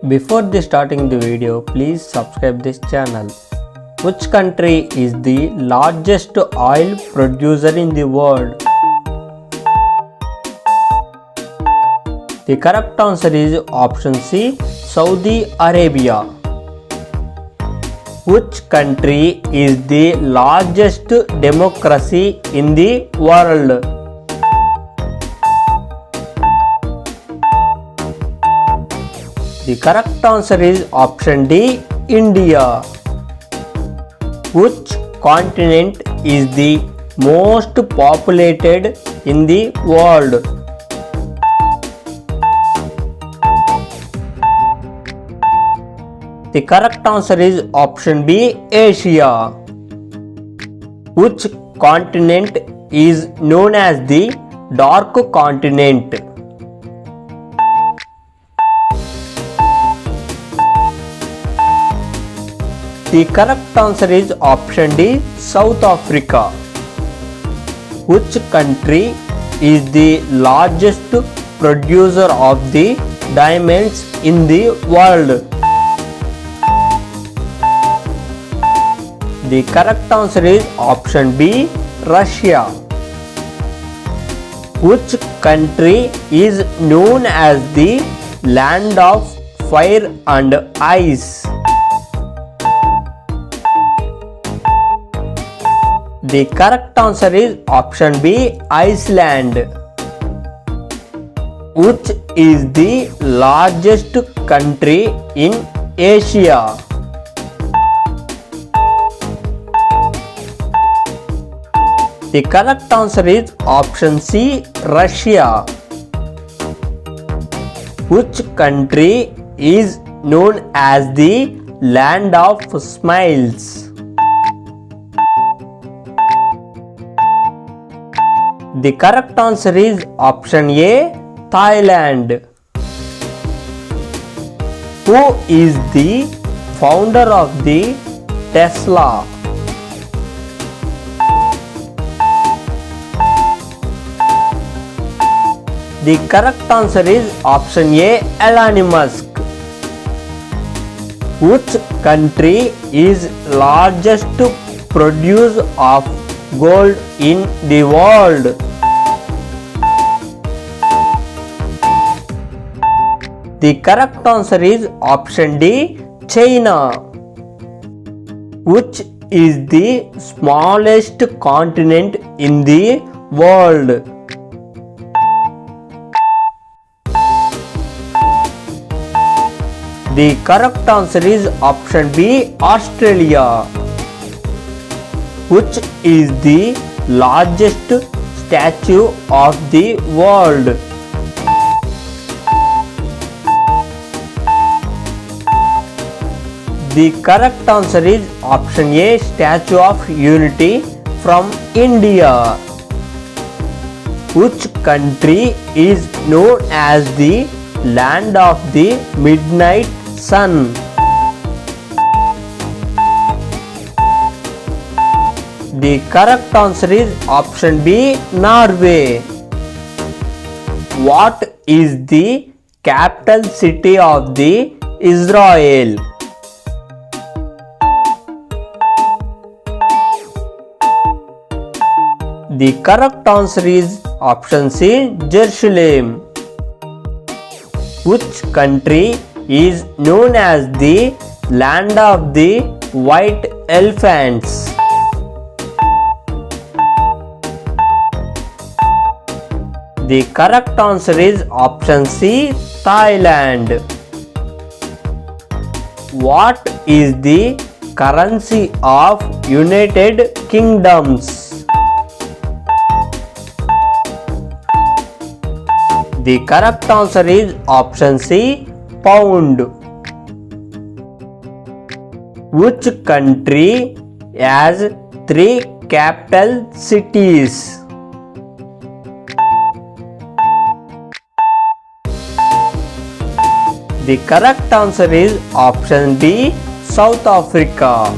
Before starting the video, please subscribe this channel. Which country is the largest oil producer in the world? The correct answer is option C, Saudi Arabia. Which country is the largest democracy in the world? The correct answer is option D, India. Which continent is the most populated in the world? The correct answer is option B, Asia. Which continent is known as the dark continent? The correct answer is option D, South Africa. Which country is the largest producer of the diamonds in the world? The correct answer is option B, Russia. Which country is known as the land of fire and ice? The correct answer is option B, Iceland. Which is the largest country in Asia? The correct answer is option C, Russia. Which country is known as the land of smiles? The correct answer is option A, Thailand. Who is the founder of the Tesla? The correct answer is option A, Elon Musk. Which country is largest producer of gold in the world? The correct answer is option D, China. Which is the smallest continent in the world? The correct answer is option B, Australia. Which is the largest statue of the world? The correct answer is option A, Statue of Unity from India. Which country is known as the land of the midnight sun? The correct answer is option B, Norway. What is the capital city of the Israel? The correct answer is option C, Jerusalem. Which country is known as the land of the white elephants? The correct answer is option C, Thailand. What is the currency of United Kingdoms? The correct answer is option C, pound. Which country has 3 capital cities? The correct answer is option B, South Africa.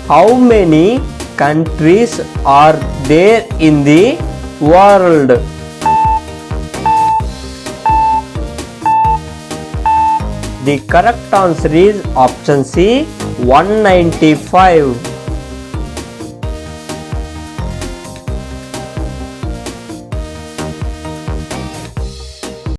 How many countries are there in the world? The correct answer is option C, 195.